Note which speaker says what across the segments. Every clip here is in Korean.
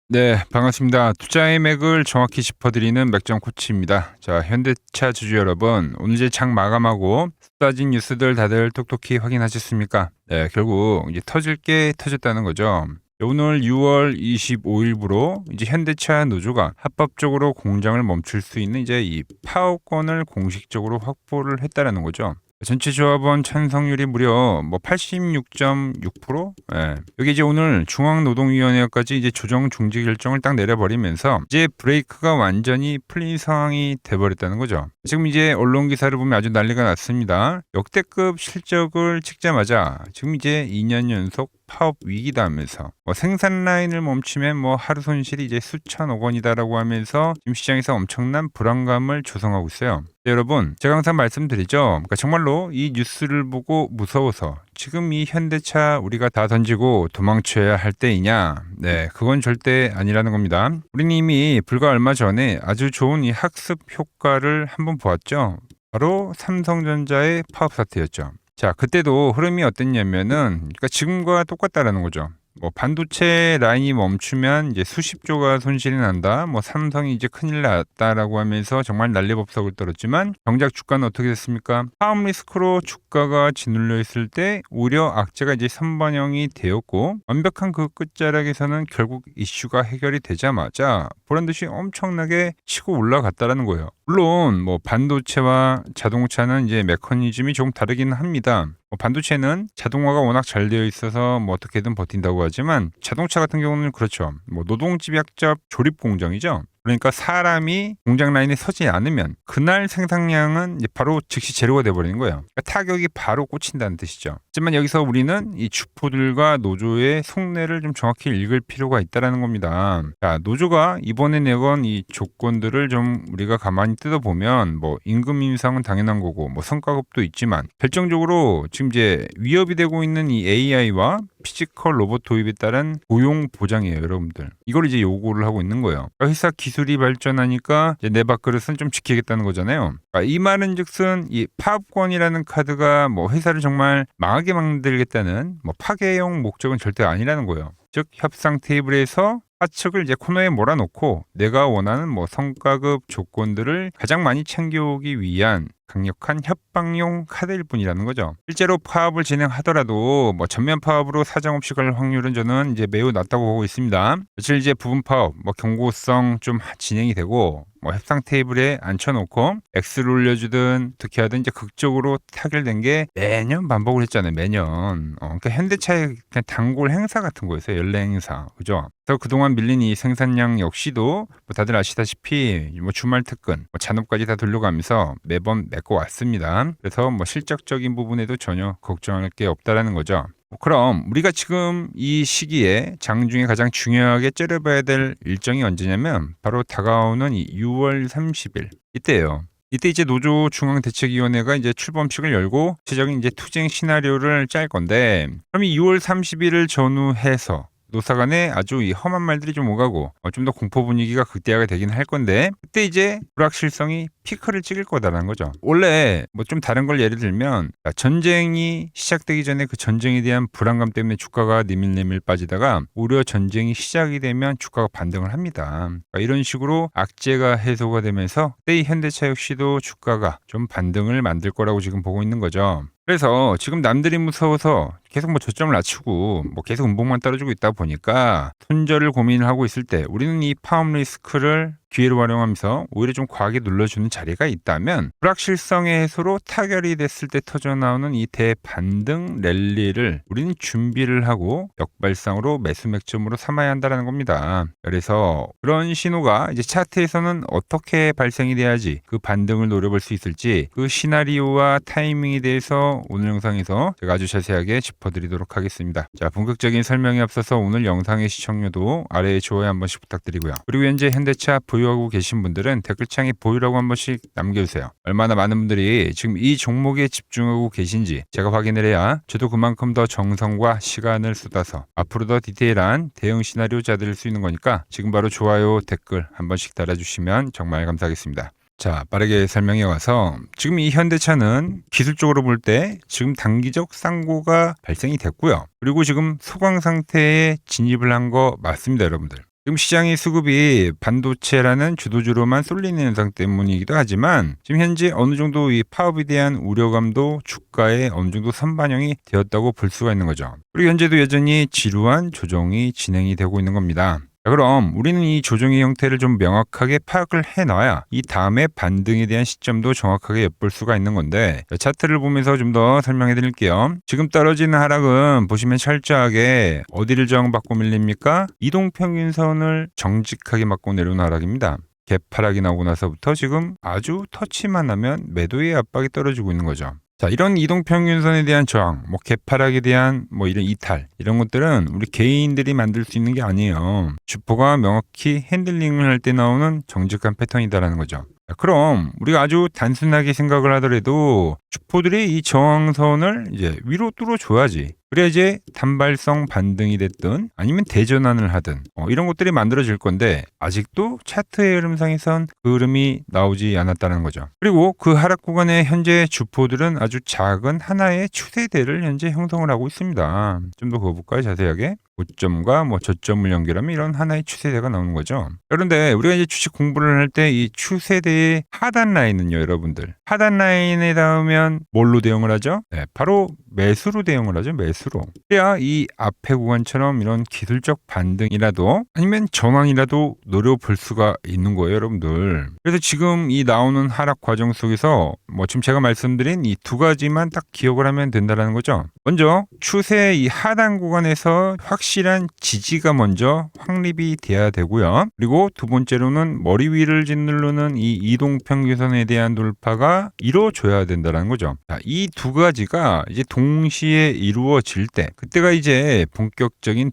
Speaker 1: 네, 반갑습니다. 투자의 맥을 정확히 짚어드리는 맥점 코치입니다. 자, 현대차 주주 여러분, 오늘 이제 장 마감하고 쏟아진 뉴스들 다들 똑똑히 확인하셨습니까? 네, 결국 이제 터질 게 터졌다는 거죠. 오늘 6월 25일부로 이제 현대차 노조가 합법적으로 공장을 멈출 수 있는 이제 이 파업권을 공식적으로 확보를 했다라는 거죠. 전체 조합원 찬성률이 무려 뭐 86.6%? 예. 여기 이제 오늘 중앙노동위원회까지 이제 조정 중지 결정을 딱 내려버리면서 이제 브레이크가 완전히 풀린 상황이 돼버렸다는 거죠. 지금 이제 언론 기사를 보면 아주 난리가 났습니다. 역대급 실적을 찍자마자 지금 이제 2년 연속 파업 위기다 하면서 생산 라인을 멈추면 하루 손실이 이제 수천억 원이다라고 하면서 지금 시장에서 엄청난 불안감을 조성하고 있어요. 네, 여러분, 제가 항상 말씀드리죠. 그러니까 정말로 이 뉴스를 보고 무서워서 지금 이 현대차 우리가 다 던지고 도망쳐야 할 때이냐? 네, 그건 절대 아니라는 겁니다. 우리는 이미 불과 얼마 전에 아주 좋은 이 학습 효과를 한번 보았죠. 바로 삼성전자의 파업 사태였죠. 자, 그때도 흐름이 어땠냐면은, 그러니까 지금과 똑같다라는 거죠. 반도체 라인이 멈추면 이제 수십조가 손실이 난다. 삼성이 이제 큰일 났다라고 하면서 정말 난리법석을 떨었지만 정작 주가는 어떻게 됐습니까? 파업 리스크로 주가가 짓눌려 있을 때 오히려 악재가 이제 선반영이 되었고 완벽한 그 끝자락에서는 결국 이슈가 해결이 되자마자 보란 듯이 엄청나게 치고 올라갔다라는 거예요. 물론 반도체와 자동차는 이제 메커니즘이 조금 다르긴 합니다. 반도체는 자동화가 워낙 잘 되어 있어서 어떻게든 버틴다고 하지만 자동차 같은 경우는 그렇죠. 노동집약적 조립 공정이죠. 그러니까 사람이 공장 라인에 서지 않으면 그날 생산량은 이제 바로 즉시 재료가 돼버리는 거예요. 그러니까 타격이 바로 꽂힌다는 뜻이죠. 하지만 여기서 우리는 이 주포들과 노조의 속내를 좀 정확히 읽을 필요가 있다는 겁니다. 자, 노조가 이번에 내건 이 조건들을 좀 우리가 가만히 뜯어보면 임금 인상은 당연한 거고 성과급도 있지만 결정적으로 지금 이제 위협이 되고 있는 이 AI와 피지컬 로봇 도입에 따른 고용 보장이에요, 여러분들. 이걸 이제 요구를 하고 있는 거예요. 그러니까 회사 기술이 발전하니까 이제 내 밥그릇은 좀 지키겠다는 거잖아요. 그러니까 이 말은즉슨 이 파업권이라는 카드가 회사를 정말 망하게 만들겠다는 파괴형 목적은 절대 아니라는 거예요. 즉 협상 테이블에서 하측을 이제 코너에 몰아놓고 내가 원하는 성과급 조건들을 가장 많이 챙겨오기 위한 강력한 협박용 카드일 뿐이라는 거죠. 실제로 파업을 진행하더라도 전면 파업으로 사정없이 갈 확률은 저는 이제 매우 낮다고 보고 있습니다. 며칠 이제 부분 파업, 경고성 좀 진행이 되고 협상 테이블에 앉혀놓고 X를 올려주든 어떻게 하든 이제 극적으로 타결된 게 매년 반복을 했잖아요. 매년. 그러니까 현대차의 그냥 단골 행사 같은 거였어요. 연례 행사. 그죠? 그래서 그동안 밀린 이 생산량 역시도 다들 아시다시피 주말 특근, 잔업까지 다 돌려가면서 매번 메꿔 왔습니다. 그래서 실적적인 부분에도 전혀 걱정할 게 없다라는 거죠. 그럼 우리가 지금 이 시기에 장중에 가장 중요하게 째려봐야 될 일정이 언제냐면 바로 다가오는 이 6월 30일 이때예요. 이때 이제 노조 중앙대책위원회가 이제 출범식을 열고 구체적인 이제 투쟁 시나리오를 짤 건데 그럼 이 6월 30일을 전후해서 노사 간에 아주 이 험한 말들이 좀 오가고 좀 더 공포 분위기가 극대화가 되긴 할 건데 그때 이제 불확실성이 피크를 찍을 거다라는 거죠. 원래 좀 다른 걸 예를 들면 전쟁이 시작되기 전에 그 전쟁에 대한 불안감 때문에 주가가 내밀내밀 빠지다가 오히려 전쟁이 시작이 되면 주가가 반등을 합니다. 그러니까 이런 식으로 악재가 해소가 되면서 그때 이 현대차 역시도 주가가 좀 반등을 만들 거라고 지금 보고 있는 거죠. 그래서 지금 남들이 무서워서 계속 저점을 낮추고 계속 음봉만 떨어지고 있다 보니까 손절을 고민을 하고 있을 때 우리는 이 파업 리스크를 기회로 활용하면서 오히려 좀 과하게 눌러주는 자리가 있다면 불확실성의 해소로 타결이 됐을 때 터져나오는 이 대반등 랠리를 우리는 준비를 하고 역발상으로 매수 맥점으로 삼아야 한다는 겁니다. 그래서 그런 신호가 이제 차트에서는 어떻게 발생이 돼야지 그 반등을 노려볼 수 있을지 그 시나리오와 타이밍에 대해서 오늘 영상에서 제가 아주 자세하게 짚어드리도록 하겠습니다. 자, 본격적인 설명에 앞서서 오늘 영상의 시청료도 아래에 좋아요 한 번씩 부탁드리고요. 그리고 현재 현대차 보유하고 계신 분들은 댓글창에 보유라고 한 번씩 남겨주세요. 얼마나 많은 분들이 지금 이 종목에 집중하고 계신지 제가 확인을 해야 저도 그만큼 더 정성과 시간을 쏟아서 앞으로 더 디테일한 대응 시나리오 짜드릴 수 있는 거니까 지금 바로 좋아요, 댓글 한 번씩 달아주시면 정말 감사하겠습니다. 자, 빠르게 설명해 와서 지금 이 현대차는 기술적으로 볼 때 지금 단기적 쌍고가 발생이 됐고요. 그리고 지금 소강 상태에 진입을 한 거 맞습니다, 여러분들. 지금 시장의 수급이 반도체라는 주도주로만 쏠리는 현상 때문이기도 하지만 지금 현재 어느 정도 이 파업에 대한 우려감도 주가에 어느 정도 선반영이 되었다고 볼 수가 있는 거죠. 그리고 현재도 여전히 지루한 조정이 진행이 되고 있는 겁니다. 자, 그럼 우리는 이 조정의 형태를 좀 명확하게 파악을 해놔야 이 다음에 반등에 대한 시점도 정확하게 엿볼 수가 있는 건데, 차트를 보면서 좀 더 설명해 드릴게요. 지금 떨어지는 하락은 보시면 철저하게 어디를 저항받고 밀립니까? 이동평균선을 정직하게 맞고 내려오는 하락입니다. 개파락이 나오고 나서부터 지금 아주 터치만 하면 매도의 압박이 떨어지고 있는 거죠. 자, 이런 이동평균선에 대한 저항, 개파락에 대한 이런 이탈, 이런 것들은 우리 개인들이 만들 수 있는 게 아니에요. 주포가 명확히 핸들링을 할 때 나오는 정직한 패턴이다라는 거죠. 자, 그럼 우리가 아주 단순하게 생각을 하더라도 주포들이 이 저항선을 이제 위로 뚫어줘야지. 그래야 이제 단발성 반등이 됐든 아니면 대전환을 하든 이런 것들이 만들어질 건데, 아직도 차트의 흐름상에선 그 흐름이 나오지 않았다는 거죠. 그리고 그 하락 구간의 현재 주포들은 아주 작은 하나의 추세대를 현재 형성을 하고 있습니다. 좀 더 그거 볼까요? 자세하게. 고점과 저점을 연결하면 이런 하나의 추세대가 나오는 거죠. 그런데 우리가 이제 주식 공부를 할 때 이 추세대의 하단 라인은요, 여러분들. 하단 라인에 닿으면 뭘로 대응을 하죠? 네, 바로 매수로 대응을 하죠. 매수로. 그래야 이 앞에 구간처럼 이런 기술적 반등이라도 아니면 전환이라도 노려볼 수가 있는 거예요, 여러분들. 그래서 지금 이 나오는 하락 과정 속에서 지금 제가 말씀드린 이 두 가지만 딱 기억을 하면 된다는 거죠. 먼저 추세 이 하단 구간에서 확실한 지지가 먼저 확립이 돼야 되고요. 그리고 두 번째로는 머리 위를 짓누르는 이 이동평균선에 대한 돌파가 이루어져야 된다는 거죠. 이 두 가지가 이제 동시에 이루어질 때, 그때가 이제 본격적인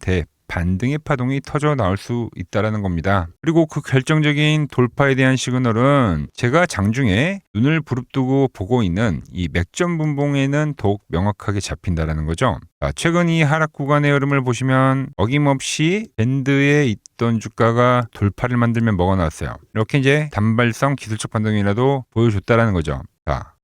Speaker 1: 반등의 파동이 터져 나올 수 있다는 겁니다. 그리고 그 결정적인 돌파에 대한 시그널은 제가 장중에 눈을 부릅뜨고 보고 있는 이 맥점 분봉에는 더욱 명확하게 잡힌다는 거죠. 최근 이 하락 구간의 흐름을 보시면 어김없이 밴드에 있던 주가가 돌파를 만들면 뭐가 나왔어요. 이렇게 이제 단발성 기술적 반등이라도 보여줬다는 거죠.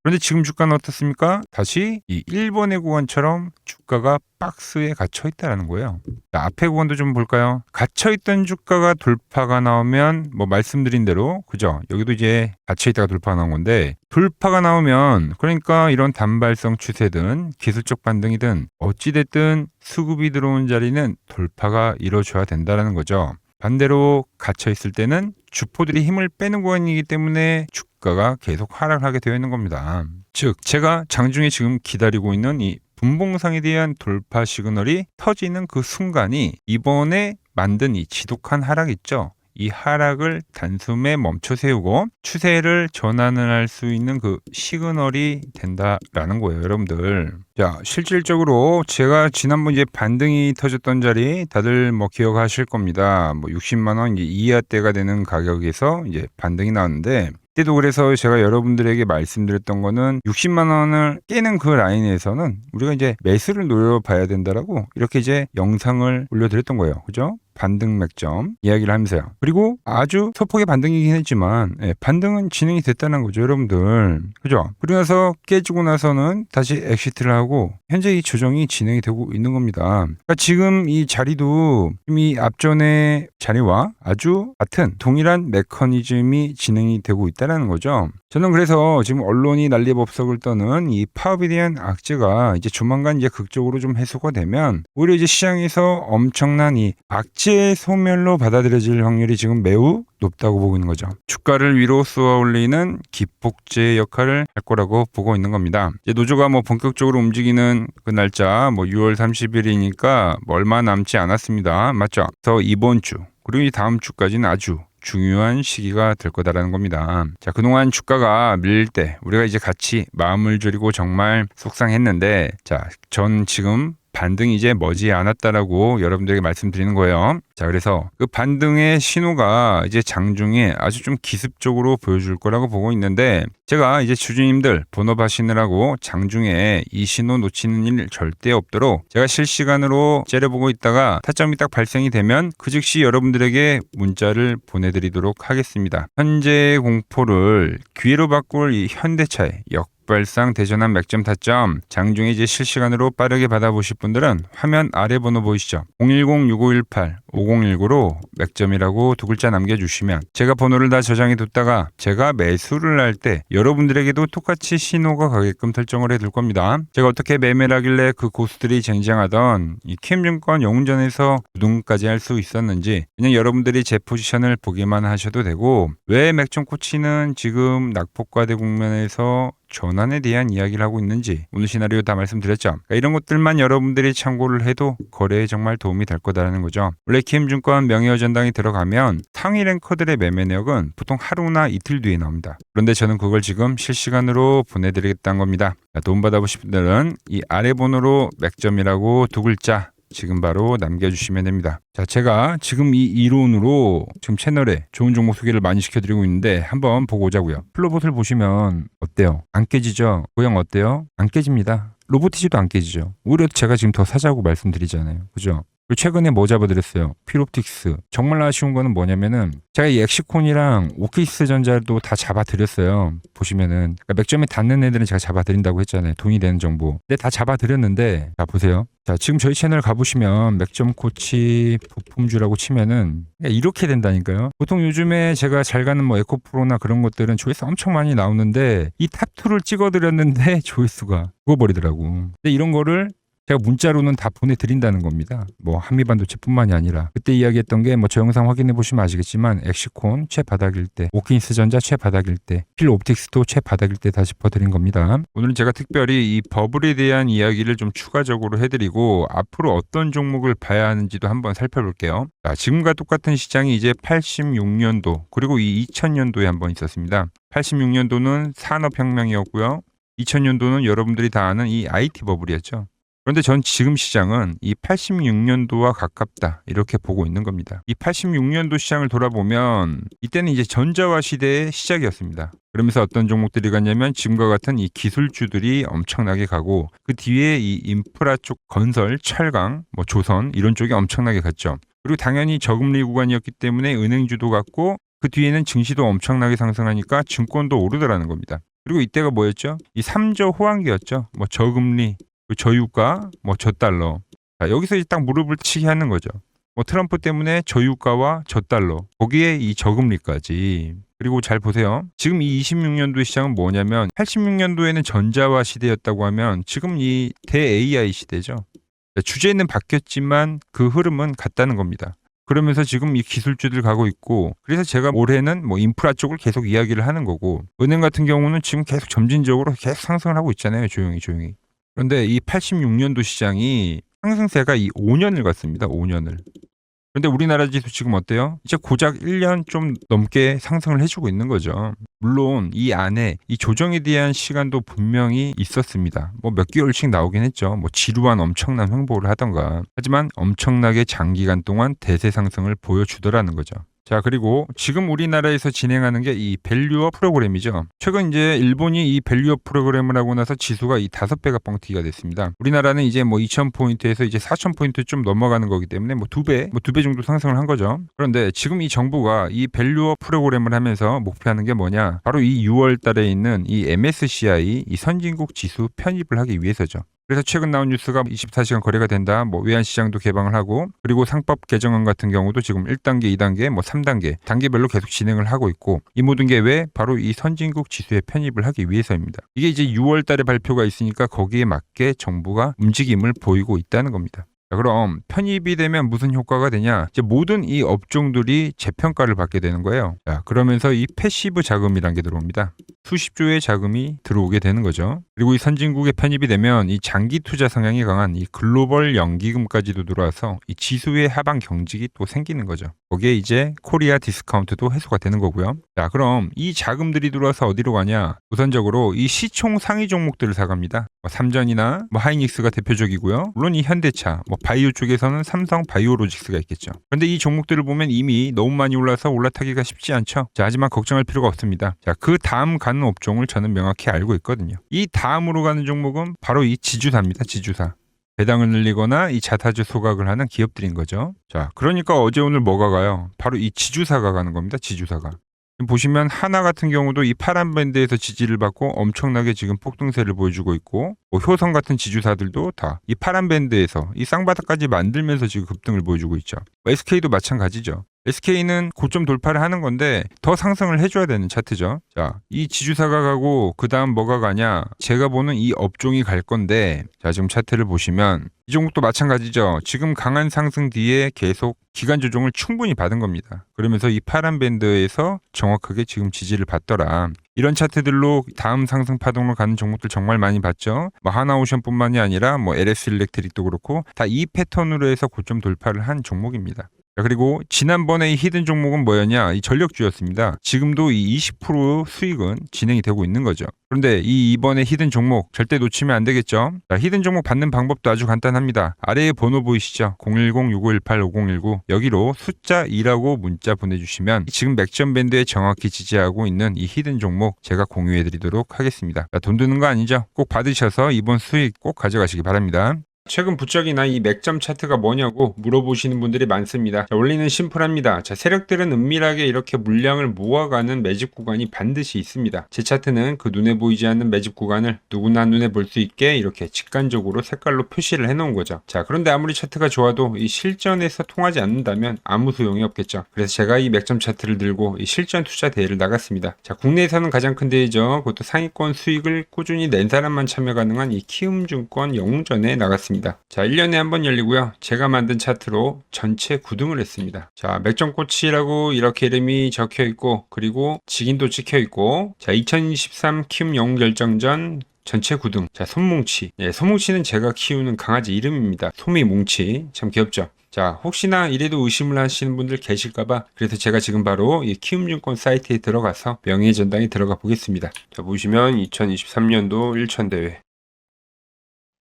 Speaker 1: 그런데 지금 주가는 어떻습니까? 다시 이 1번의 구간처럼 주가가 박스에 갇혀 있다는 거예요. 자, 앞에 구간도 좀 볼까요? 갇혀 있던 주가가 돌파가 나오면 말씀드린 대로, 그죠? 여기도 이제 갇혀 있다가 돌파가 나온 건데, 돌파가 나오면 그러니까 이런 단발성 추세든 기술적 반등이든 어찌됐든 수급이 들어온 자리는 돌파가 이루어져야 된다는 거죠. 반대로 갇혀 있을 때는 주포들이 힘을 빼는 구간이기 때문에 주가가 계속 하락하게 되어 있는 겁니다. 즉, 제가 장중에 지금 기다리고 있는 이 분봉상에 대한 돌파 시그널이 터지는 그 순간이 이번에 만든 이 지독한 하락 있죠. 이 하락을 단숨에 멈춰 세우고 추세를 전환을 할 수 있는 그 시그널이 된다라는 거예요, 여러분들. 자, 실질적으로 제가 지난번 이제 반등이 터졌던 자리 다들 기억하실 겁니다. 60만 원 이하대가 되는 가격에서 이제 반등이 나왔는데, 그때도 그래서 제가 여러분들에게 말씀드렸던 거는 60만 원을 깨는 그 라인에서는 우리가 이제 매수를 노려봐야 된다라고 이렇게 이제 영상을 올려드렸던 거예요. 그죠? 반등 맥점 이야기를 하면서요. 그리고 아주 소폭의 반등이긴 했지만 반등은 진행이 됐다는 거죠, 여러분들. 그죠? 그러고 나서 깨지고 나서는 다시 엑시트를 하고 현재 이 조정이 진행이 되고 있는 겁니다. 그러니까 지금 이 자리도 이 앞전의 자리와 아주 같은 동일한 메커니즘이 진행이 되고 있다는 거죠. 저는 그래서 지금 언론이 난리법석을 떠는 이 파업에 대한 악재가 이제 조만간 이제 극적으로 좀 해소가 되면 오히려 이제 시장에서 엄청난 이 악재 소멸로 받아들여질 확률이 지금 매우 높다고 보고 있는 거죠. 주가를 위로 쏘아 올리는 기폭제 역할을 할 거라고 보고 있는 겁니다. 이제 노조가 본격적으로 움직이는 그 날짜 6월 30일이니까 얼마 남지 않았습니다. 맞죠? 그래서 이번 주 그리고 이 다음 주까지는 아주 중요한 시기가 될 거다라는 겁니다. 자, 그동안 주가가 밀릴 때 우리가 이제 같이 마음을 졸이고 정말 속상했는데, 자, 전 지금 반등이 이제 머지 않았다라고 여러분들에게 말씀드리는 거예요. 자, 그래서 그 반등의 신호가 이제 장중에 아주 좀 기습적으로 보여줄 거라고 보고 있는데, 제가 이제 주주님들 본업 하시느라고 장중에 이 신호 놓치는 일 절대 없도록 제가 실시간으로 째려보고 있다가 타점이 딱 발생이 되면 그 즉시 여러분들에게 문자를 보내드리도록 하겠습니다. 현재의 공포를 기회로 바꿀 이 현대차의 급발상 대전환 맥점 타점 장중에 이제 실시간으로 빠르게 받아보실 분들은 화면 아래 번호 보이시죠? 010-6518-5019로 맥점이라고 두 글자 남겨주시면 제가 번호를 다 저장해 뒀다가 제가 매수를 할 때 여러분들에게도 똑같이 신호가 가게끔 설정을 해둘 겁니다. 제가 어떻게 매매를 하길래 그 고수들이 쟁쟁하던 이 키움증권 영웅전에서 우등까지 할 수 있었는지 그냥 여러분들이 제 포지션을 보기만 하셔도 되고 왜 맥점 코치는 지금 낙폭과대 국면에서 전환에 대한 이야기를 하고 있는지 오늘 시나리오 다 말씀드렸죠. 그러니까 이런 것들만 여러분들이 참고를 해도 거래에 정말 도움이 될 거다라는 거죠. 원래 키움증권 명예어전당이 들어가면 상위 랭커들의 매매 내역은 보통 하루나 이틀 뒤에 나옵니다. 그런데 저는 그걸 지금 실시간으로 보내드리겠다는 겁니다. 도움 받아보실 분들은 이 아래 번호로 맥점이라고 두 글자 지금 바로 남겨주시면 됩니다. 자, 제가 지금 이 이론으로 지금 채널에 좋은 종목 소개를 많이 시켜드리고 있는데 한번 보고 오자고요. 플로봇을 보시면 어때요? 안 깨지죠? 모양 어때요? 안 깨집니다. 로보티지도 안 깨지죠. 오히려 제가 지금 더 사자고 말씀드리잖아요. 그죠? 그리고 최근에 뭐 잡아드렸어요? 피롭틱스. 정말 아쉬운 거는 뭐냐면은 제가 이 엑시콘이랑 오케이스 전자도 다 잡아드렸어요. 보시면은 그러니까 맥점에 닿는 애들은 제가 잡아드린다고 했잖아요. 돈이 되는 정보. 근데 다 잡아드렸는데 자 보세요. 자 지금 저희 채널 가보시면 맥점 코치 부품주라고 치면은 이렇게 된다니까요. 보통 요즘에 제가 잘 가는 뭐 에코프로나 그런 것들은 조회수 엄청 많이 나오는데 이 탑2를 찍어드렸는데 조회수가 죽어버리더라고. 근데 이런 거를 제가 문자로는 다 보내드린다는 겁니다. 뭐 한미반도체뿐만이 아니라 그때 이야기했던 게 뭐 저 영상 확인해 보시면 아시겠지만 엑시콘 최바닥일 때, 오킨스 전자 최바닥일 때, 필옵틱스도 최바닥일 때 다 짚어드린 겁니다. 오늘은 제가 특별히 이 버블에 대한 이야기를 좀 추가적으로 해드리고 앞으로 어떤 종목을 봐야 하는지도 한번 살펴볼게요. 자, 지금과 똑같은 시장이 이제 86년도 그리고 이 2000년도에 한번 있었습니다. 86년도는 산업혁명이었고요. 2000년도는 여러분들이 다 아는 이 IT 버블이었죠. 그런데 전 지금 시장은 이 86년도와 가깝다 이렇게 보고 있는 겁니다. 이 86년도 시장을 돌아보면 이때는 이제 전자화 시대의 시작이었습니다. 그러면서 어떤 종목들이 갔냐면 지금과 같은 이 기술주들이 엄청나게 가고 그 뒤에 이 인프라 쪽 건설, 철강, 뭐 조선 이런 쪽이 엄청나게 갔죠. 그리고 당연히 저금리 구간이었기 때문에 은행주도 갔고 그 뒤에는 증시도 엄청나게 상승하니까 증권도 오르더라는 겁니다. 그리고 이때가 뭐였죠? 이 3저 호황기였죠. 뭐 저금리 저유가, 뭐 저달러. 자, 여기서 이제 딱 무릎을 치게 하는 거죠. 뭐 트럼프 때문에 저유가와 저달러. 거기에 이 저금리까지. 그리고 잘 보세요. 지금 이 26년도 시장은 뭐냐면 86년도에는 전자화 시대였다고 하면 지금 이 대 AI 시대죠. 주제는 바뀌었지만 그 흐름은 같다는 겁니다. 그러면서 지금 이 기술주들 가고 있고 그래서 제가 올해는 뭐 인프라 쪽을 계속 이야기를 하는 거고 은행 같은 경우는 지금 계속 점진적으로 계속 상승을 하고 있잖아요. 조용히. 그런데 이 86년도 시장이 상승세가 이 5년을 갔습니다. 5년을. 그런데 우리나라 지수 지금 어때요? 이제 고작 1년 좀 넘게 상승을 해주고 있는 거죠. 물론 이 안에 이 조정에 대한 시간도 분명히 있었습니다. 뭐 몇 개월씩 나오긴 했죠. 뭐 지루한 엄청난 횡보를 하던가. 하지만 엄청나게 장기간 동안 대세 상승을 보여주더라는 거죠. 자, 그리고 지금 우리나라에서 진행하는 게 이 밸류업 프로그램이죠. 최근 이제 일본이 이 밸류업 프로그램을 하고 나서 지수가 이 5배가 뻥튀기가 됐습니다. 우리나라는 이제 뭐 2000포인트에서 이제 4000포인트 좀 넘어가는 거기 때문에 뭐 2배 정도 상승을 한 거죠. 그런데 지금 이 정부가 이 밸류업 프로그램을 하면서 목표하는 게 뭐냐? 바로 이 6월 달에 있는 이 MSCI 이 선진국 지수 편입을 하기 위해서죠. 그래서 최근 나온 뉴스가 24시간 거래가 된다. 뭐 외환시장도 개방을 하고 그리고 상법 개정안 같은 경우도 지금 1단계, 2단계, 뭐 3단계 단계별로 계속 진행을 하고 있고 이 모든 게 왜? 바로 이 선진국 지수에 편입을 하기 위해서입니다. 이게 이제 6월 달에 발표가 있으니까 거기에 맞게 정부가 움직임을 보이고 있다는 겁니다. 자, 그럼 편입이 되면 무슨 효과가 되냐? 이제 모든 이 업종들이 재평가를 받게 되는 거예요. 자, 그러면서 이 패시브 자금이라는 게 들어옵니다. 수십조의 자금이 들어오게 되는 거죠. 그리고 이 선진국에 편입이 되면 이 장기 투자 성향이 강한 이 글로벌 연기금까지도 들어와서 이 지수의 하방 경직이 또 생기는 거죠. 거기에 이제 코리아 디스카운트도 해소가 되는 거고요. 자, 그럼 이 자금들이 들어와서 어디로 가냐? 우선적으로 이 시총 상위 종목들을 사갑니다. 뭐 삼전이나 뭐 하이닉스가 대표적이고요. 물론 이 현대차, 뭐 바이오 쪽에서는 삼성 바이오로직스가 있겠죠. 그런데 이 종목들을 보면 이미 너무 많이 올라서 올라타기가 쉽지 않죠. 자, 하지만 걱정할 필요가 없습니다. 자, 그 다음 가는 업종을 저는 명확히 알고 있거든요. 이 다음으로 가는 종목은 바로 이 지주사입니다. 지주사. 배당을 늘리거나 이 자타주 소각을 하는 기업들인 거죠. 자, 그러니까 어제 오늘 뭐가 가요? 바로 이 지주사가 가는 겁니다. 지주사가. 보시면 하나 같은 경우도 이 파란 밴드에서 지지를 받고 엄청나게 지금 폭등세를 보여주고 있고, 뭐 효성 같은 지주사들도 다 이 파란 밴드에서 이 쌍바닥까지 만들면서 지금 급등을 보여주고 있죠. SK도 마찬가지죠. SK는 고점 돌파를 하는 건데 더 상승을 해줘야 되는 차트죠. 자, 이 지주사가 가고 그 다음 뭐가 가냐? 제가 보는 이 업종이 갈 건데, 자, 지금 차트를 보시면 이 종목도 마찬가지죠. 지금 강한 상승 뒤에 계속 기간 조정을 충분히 받은 겁니다. 그러면서 이 파란 밴드에서 정확하게 지금 지지를 받더라. 이런 차트들로 다음 상승 파동으로 가는 종목들 정말 많이 봤죠. 뭐 하나오션뿐만이 아니라 뭐 LS 일렉트릭도 그렇고 다 이 패턴으로 해서 고점 돌파를 한 종목입니다. 자, 그리고 지난번에 이 히든 종목은 뭐였냐? 이 전력주였습니다. 지금도 이 20% 수익은 진행이 되고 있는 거죠. 그런데 이번에 히든 종목 절대 놓치면 안 되겠죠? 자, 히든 종목 받는 방법도 아주 간단합니다. 아래에 번호 보이시죠? 010-6518-5019 여기로 숫자 2라고 문자 보내주시면 지금 맥점 밴드에 정확히 지지하고 있는 이 히든 종목 제가 공유해드리도록 하겠습니다. 자, 돈 드는 거 아니죠? 꼭 받으셔서 이번 수익 꼭 가져가시기 바랍니다. 최근 부적이나 이 맥점 차트가 뭐냐고 물어보시는 분들이 많습니다. 자, 원리는 심플합니다. 자, 세력들은 은밀하게 이렇게 물량을 모아가는 매집 구간이 반드시 있습니다. 제 차트는 그 눈에 보이지 않는 매집 구간을 누구나 눈에 볼 수 있게 이렇게 직관적으로 색깔로 표시를 해놓은 거죠. 자, 그런데 아무리 차트가 좋아도 이 실전에서 통하지 않는다면 아무 소용이 없겠죠. 그래서 제가 이 맥점 차트를 들고 이 실전 투자 대회를 나갔습니다. 자, 국내에서는 가장 큰 대회죠. 그것도 상위권 수익을 꾸준히 낸 사람만 참여 가능한 이 키움증권 영웅전에 나갔습니다. 자, 1년에 한 번 열리고요. 제가 만든 차트로 전체 9등을 했습니다. 자, 맥점꽃이라고 이렇게 이름이 적혀 있고, 그리고 직인도 찍혀 있고, 자, 2023 키움 영웅 결정전 전체 9등. 자, 솜뭉치. 예, 솜뭉치는 제가 키우는 강아지 이름입니다. 솜이뭉치. 참 귀엽죠? 자, 혹시나 이래도 의심을 하시는 분들 계실까봐 그래서 제가 지금 바로 이 키움증권 사이트에 들어가서 명예의 전당에 들어가 보겠습니다. 자, 보시면 2023년도 1천대회.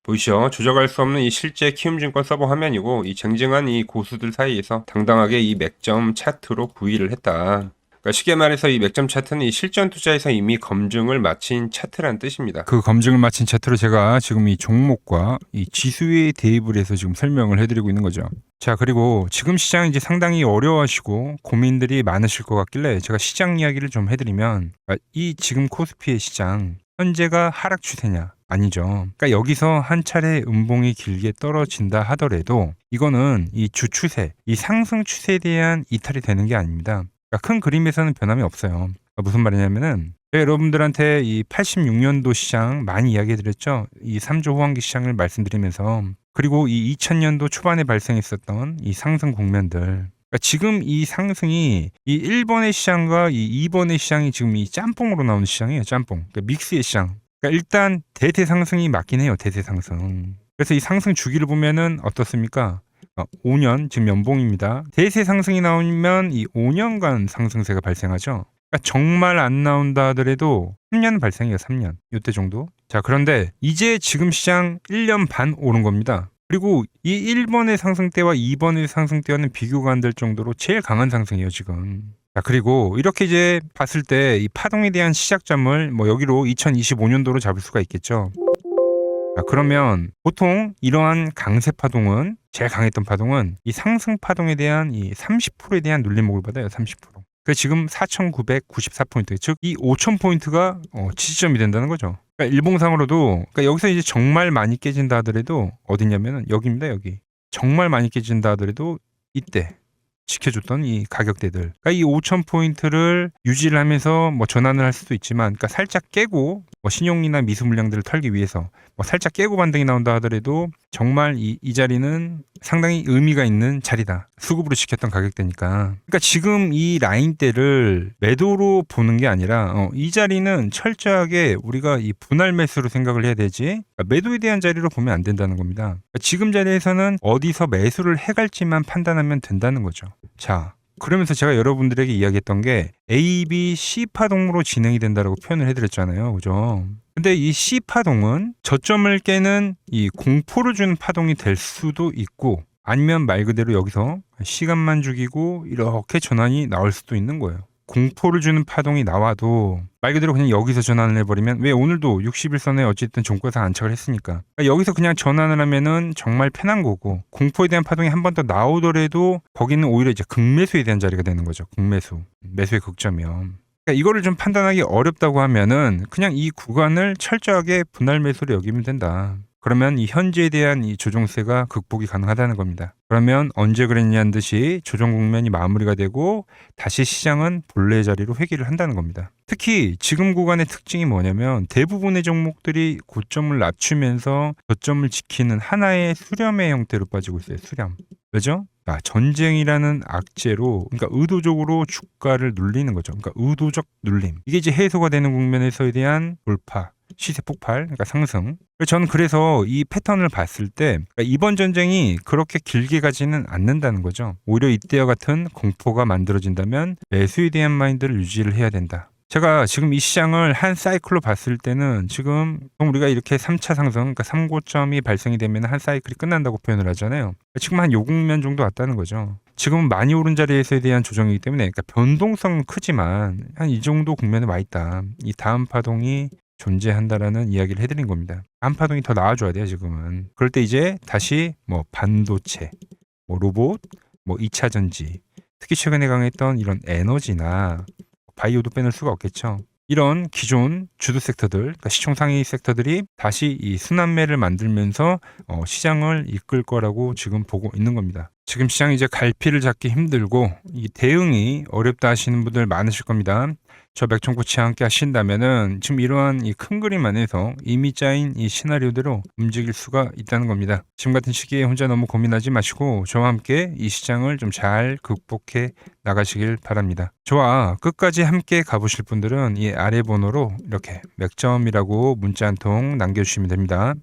Speaker 1: 보이시죠? 조작할 수 없는 이 실제 키움증권 서버 화면이고, 이 쟁쟁한 이 고수들 사이에서 당당하게 이 맥점 차트로 구의를 했다. 그러니까 쉽게 말해서 이 맥점 차트는 이 실전 투자에서 이미 검증을 마친 차트란 뜻입니다. 그 검증을 마친 차트로 제가 지금 이 종목과 이 지수에 대입을 해서 지금 설명을 해드리고 있는 거죠. 자, 그리고 지금 시장 이제 상당히 어려워하시고 고민들이 많으실 것 같길래 제가 시장 이야기를 좀 해드리면, 이 지금 코스피의 시장 현재가 하락 추세냐? 아니죠. 그러니까 여기서 한 차례 음봉이 길게 떨어진다 하더라도 이거는 이 주추세, 이 상승 추세에 대한 이탈이 되는 게 아닙니다. 그러니까 큰 그림에서는 변함이 없어요. 그러니까 무슨 말이냐면은 여러분들한테 이 86년도 시장 많이 이야기해드렸죠. 이 3조 호황기 시장을 말씀드리면서, 그리고 이 2000년도 초반에 발생했었던 이 상승 국면들. 그러니까 지금 이 상승이 이 1번의 시장과 이 2번의 시장이 지금 이 짬뽕으로 나오는 시장이에요. 짬뽕. 그러니까 믹스의 시장. 그러니까 일단 대세 상승이 맞긴 해요. 대세 상승. 그래서 이 상승 주기를 보면은 어떻습니까? 5년 지금 연봉입니다. 대세 상승이 나오면 이 5년간 상승세가 발생하죠. 그러니까 정말 안 나온다 하더라도 3년 발생해요. 3년. 이때 정도. 자, 그런데 이제 지금 시장 1년 반 오른 겁니다. 그리고 이 1번의 상승 때와 2번의 상승 때와는 비교가 안 될 정도로 제일 강한 상승이에요, 지금. 자, 그리고 이렇게 이제 봤을 때 이 파동에 대한 시작점을 뭐 여기로 2025년도로 잡을 수가 있겠죠. 자, 그러면 보통 이러한 강세 파동은, 제일 강했던 파동은 이 상승 파동에 대한 이 30%에 대한 눌림목을 받아요. 30%. 그 지금 4,994포인트, 즉 이 5,000포인트가 지지점이 된다는 거죠. 그러니까 일봉상으로도, 그러니까 여기서 이제 정말 많이 깨진다 하더라도 어디냐면은 여기입니다. 여기. 정말 많이 깨진다 하더라도 이때 지켜줬던 이 가격대들. 그러니까 이 5,000포인트를 유지를 하면서 뭐 전환을 할 수도 있지만, 그러니까 살짝 깨고 뭐 신용이나 미수 물량들을 털기 위해서 뭐 살짝 깨고 반등이 나온다 하더라도 정말 이 자리는 상당히 의미가 있는 자리다. 수급으로 지켰던 가격대니까. 그러니까 지금 이 라인대를 매도로 보는 게 아니라 이 자리는 철저하게 우리가 이 분할 매수로 생각을 해야 되지, 그러니까 매도에 대한 자리로 보면 안 된다는 겁니다. 그러니까 지금 자리에서는 어디서 매수를 해갈지만 판단하면 된다는 거죠. 자, 그러면서 제가 여러분들에게 이야기했던 게 A, B, C 파동으로 진행이 된다라고 표현을 해드렸잖아요. 그죠? 근데 이 C 파동은 저점을 깨는 이 공포를 주는 파동이 될 수도 있고, 아니면 말 그대로 여기서 시간만 죽이고 이렇게 전환이 나올 수도 있는 거예요. 공포를 주는 파동이 나와도 말 그대로 그냥 여기서 전환을 해버리면, 왜 오늘도 60일선에 어쨌든 종가상 안착을 했으니까, 그러니까 여기서 그냥 전환을 하면은 정말 편한 거고, 공포에 대한 파동이 한 번 더 나오더라도 거기는 오히려 이제 극매수에 대한 자리가 되는 거죠. 극매수. 매수의 극점이요. 그러니까 이거를 좀 판단하기 어렵다고 하면은 그냥 이 구간을 철저하게 분할 매수로 여기면 된다. 그러면 이 현재에 대한 이 조정세가 극복이 가능하다는 겁니다. 그러면 언제 그랬냐는 듯이 조정 국면이 마무리가 되고 다시 시장은 본래 자리로 회귀를 한다는 겁니다. 특히 지금 구간의 특징이 뭐냐면 대부분의 종목들이 고점을 낮추면서 저점을 지키는 하나의 수렴의 형태로 빠지고 있어요. 수렴. 왜죠? 전쟁이라는 악재로, 그러니까 의도적으로 주가를 눌리는 거죠. 그러니까 의도적 눌림. 이게 이제 해소가 되는 국면에서에 대한 돌파. 시세 폭발, 그러니까 상승. 저는 그래서 이 패턴을 봤을 때 그러니까 이번 전쟁이 그렇게 길게 가지는 않는다는 거죠. 오히려 이때와 같은 공포가 만들어진다면 매수에 대한 마인드를 유지를 해야 된다. 제가 지금 이 시장을 한 사이클로 봤을 때는 지금 우리가 이렇게 3차 상승, 그러니까 3고점이 발생이 되면 한 사이클이 끝난다고 표현을 하잖아요. 지금 한 요 국면 정도 왔다는 거죠. 지금은 많이 오른 자리에서에 대한 조정이기 때문에 그러니까 변동성은 크지만 한 이 정도 국면에 와 있다. 이 다음 파동이 존재한다라는 이야기를 해드린 겁니다. 다음 파동이 더 나와줘야 돼요, 지금은. 그럴 때 이제 다시 뭐 반도체, 뭐 로봇, 뭐 2차 전지, 특히 최근에 강했던 이런 에너지나 바이오도 빼놓을 수가 없겠죠. 이런 기존 주도 섹터들, 그러니까 시총 상위 섹터들이 다시 이 순환매를 만들면서 시장을 이끌 거라고 지금 보고 있는 겁니다. 지금 시장이 이제 갈피를 잡기 힘들고 이 대응이 어렵다 하시는 분들 많으실 겁니다. 저 맥종코치와 함께 하신다면은 지금 이러한 이 큰 그림 안에서 이미 짜인 이 시나리오대로 움직일 수가 있다는 겁니다. 지금 같은 시기에 혼자 너무 고민하지 마시고 저와 함께 이 시장을 좀 잘 극복해 나가시길 바랍니다. 저와 끝까지 함께 가보실 분들은 이 아래 번호로 이렇게 맥점이라고 문자 한 통 남겨주시면 됩니다.